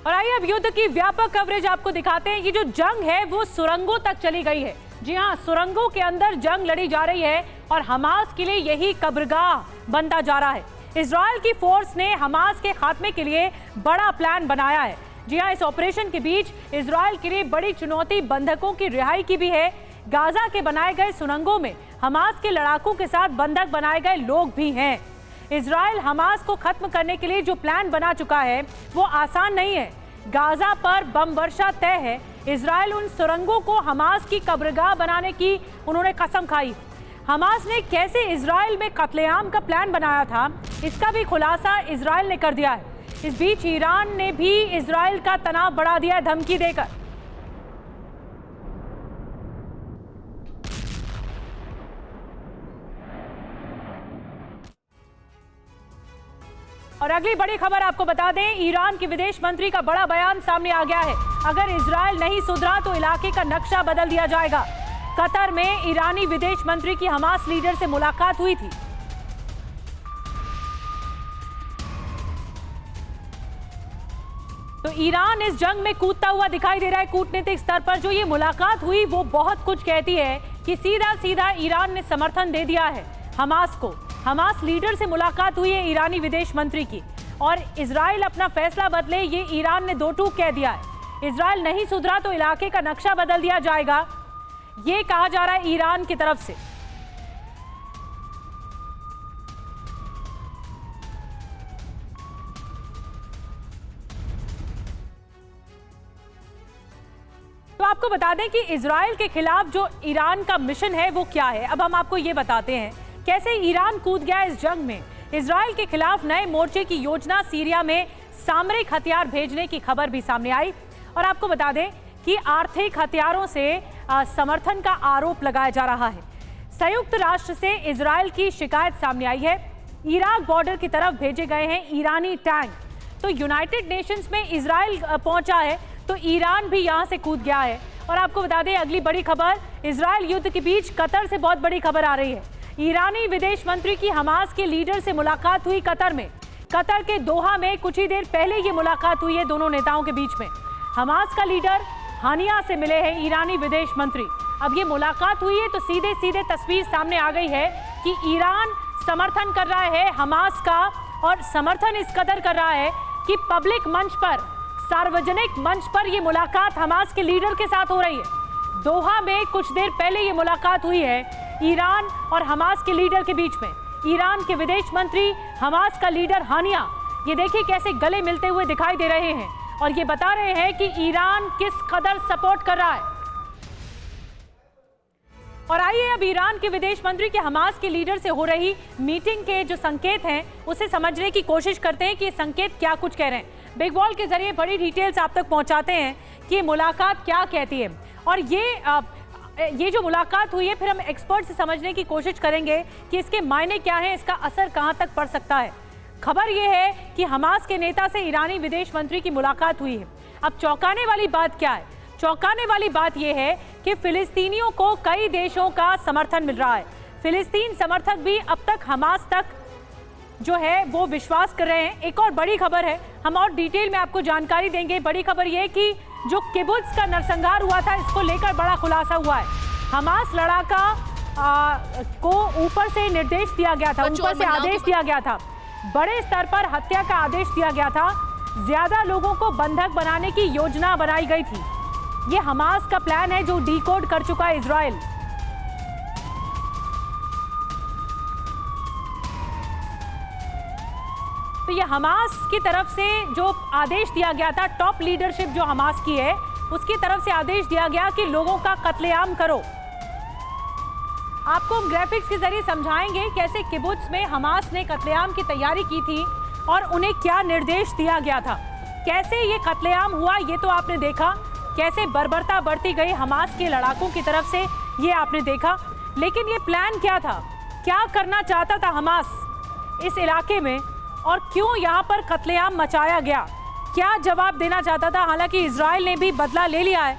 और आइए अब युद्ध की व्यापक कवरेज आपको दिखाते हैं। ये जो जंग है वो सुरंगों तक चली गई है। जी हाँ, सुरंगों के अंदर जंग लड़ी जा रही है और हमास के लिए यही कब्रगाह बनता जा रहा है। इजराइल की फोर्स ने हमास के खात्मे के लिए बड़ा प्लान बनाया है। जी हाँ, इस ऑपरेशन के बीच इजराइल के लिए बड़ी चुनौती बंधकों की रिहाई की भी है। गाजा के बनाए गए सुरंगों में हमास के लड़ाकों के साथ बंधक बनाए गए लोग भी हैं। इजराइल हमास को खत्म करने के लिए जो प्लान बना चुका है वो आसान नहीं है। गाजा पर बम वर्षा तय है। इजराइल उन सुरंगों को हमास की कब्रगाह बनाने की उन्होंने कसम खाई। हमास ने कैसे इजराइल में कत्लेआम का प्लान बनाया था, इसका भी खुलासा इजराइल ने कर दिया है। इस बीच ईरान ने भी इजराइल का तनाव बढ़ा दिया है धमकी देकर। और अगली बड़ी खबर आपको बता दें, ईरान के विदेश मंत्री का बड़ा बयान सामने आ गया है। अगर इजराइल नहीं सुधरा तो इलाके का नक्शा बदल दिया जाएगा। कतर में ईरानी विदेश मंत्री की हमास लीडर से मुलाकात हुई थी। तो ईरान इस जंग में कूदता हुआ दिखाई दे रहा है। कूटनीतिक स्तर पर जो ये मुलाकात हुई वो बहुत कुछ कहती है कि सीधा सीधा ईरान ने समर्थन दे दिया है हमास को। हमास लीडर से मुलाकात हुई है ईरानी विदेश मंत्री की, और इजराइल अपना फैसला बदले ये ईरान ने दो टूक कह दिया है। इजराइल नहीं सुधरा तो इलाके का नक्शा बदल दिया जाएगा, ये कहा जा रहा है ईरान की तरफ से। तो आपको बता दें कि इजराइल के खिलाफ जो ईरान का मिशन है वो क्या है। अब हम आपको ये बताते हैं कैसे ईरान कूद गया इस जंग में। इजराइल के खिलाफ नए मोर्चे की योजना, सीरिया में सामरिक हथियार भेजने की खबर भी सामने आई। और आपको बता दें कि आर्थिक हथियारों से समर्थन का आरोप लगाया जा रहा है। संयुक्त राष्ट्र से इजराइल की शिकायत सामने आई है। इराक बॉर्डर की तरफ भेजे गए हैं ईरानी टैंक। तो यूनाइटेड नेशंस में इजराइल पहुंचा है तो ईरान भी यहां से कूद गया है। और आपको बता दें अगली बड़ी खबर, इजराइल युद्ध के बीच कतर से बहुत बड़ी खबर आ रही है। ईरानी विदेश मंत्री की हमास के लीडर से मुलाकात हुई कतर में। कतर के दोहा में कुछ ही देर पहले ये मुलाकात हुई है दोनों नेताओं के बीच में। हमास का लीडर हानिया से मिले हैं ईरानी विदेश मंत्री। अब ये मुलाकात हुई है तो सीधे सीधे तस्वीर सामने आ गई है कि ईरान समर्थन कर रहा है हमास का, और समर्थन इस कदर कर रहा है कि पब्लिक मंच पर, सार्वजनिक मंच पर ये मुलाकात हमास के लीडर के साथ हो रही है। दोहा में कुछ देर पहले ये मुलाकात हुई है ईरान और हमास के लीडर के बीच में। ईरान के विदेश मंत्री, हमास का लीडर हानिया, ये देखिए कैसे गले मिलते हुए दिखाई दे रहे हैं और ये बता रहे हैं कि ईरान किस कदर सपोर्ट कर रहा है। और आइए अब ईरान के विदेश मंत्री के हमास के लीडर से हो रही मीटिंग के जो संकेत हैं उसे समझने की कोशिश करते हैं कि ये संकेत क्या कुछ कह रहे हैं। बिग वॉल के जरिए बड़ी डिटेल्स आप तक पहुंचाते हैं कि मुलाकात क्या कहती है। और ये जो मुलाकात हुई है फिर हम एक्सपर्ट से समझने की कोशिश करेंगे कि इसके मायने क्या हैं, इसका असर कहां तक पड़ सकता है। खबर यह है कि हमास के नेता से ईरानी विदेश मंत्री की मुलाकात हुई है। अब चौंकाने वाली बात क्या है? चौंकाने वाली बात यह है कि फिलिस्तीनियों को कई देशों का समर्थन मिल रहा है। फिलिस्तीन समर्थक भी अब तक हमास तक जो है वो विश्वास कर रहे हैं। एक और बड़ी खबर है, हम और डिटेल में आपको जानकारी देंगे। बड़ी खबर यह है कि जो किबुत्ज का नरसंहार हुआ था इसको लेकर बड़ा खुलासा हुआ है। हमास लड़ाका को ऊपर से निर्देश दिया गया था, ऊपर से आदेश दिया गया था, बड़े स्तर पर हत्या का आदेश दिया गया था। ज्यादा लोगों को बंधक बनाने की योजना बनाई गई थी। ये हमास का प्लान है जो डिकोड कर चुका है इजराइल। तो ये हमास की तरफ से जो आदेश दिया गया था, टॉप लीडरशिप जो हमास की है उसकी तरफ से आदेश दिया गया कि लोगों का कत्लेआम करो। आपको हम ग्राफिक्स के जरिए समझाएंगे कैसे किबुत्ज में हमास ने कत्लेआम की तैयारी की थी और उन्हें क्या निर्देश दिया गया था। कैसे ये कत्लेआम हुआ ये तो आपने देखा, कैसे बर्बरता बढ़ती गई हमास के लड़ाकों की तरफ से ये आपने देखा। लेकिन ये प्लान क्या था, क्या करना चाहता था हमास इस इलाके में, और क्यों यहाँ पर कत्लेआम मचाया गया, क्या जवाब देना चाहता था। हालांकि इजराइल ने भी बदला ले लिया है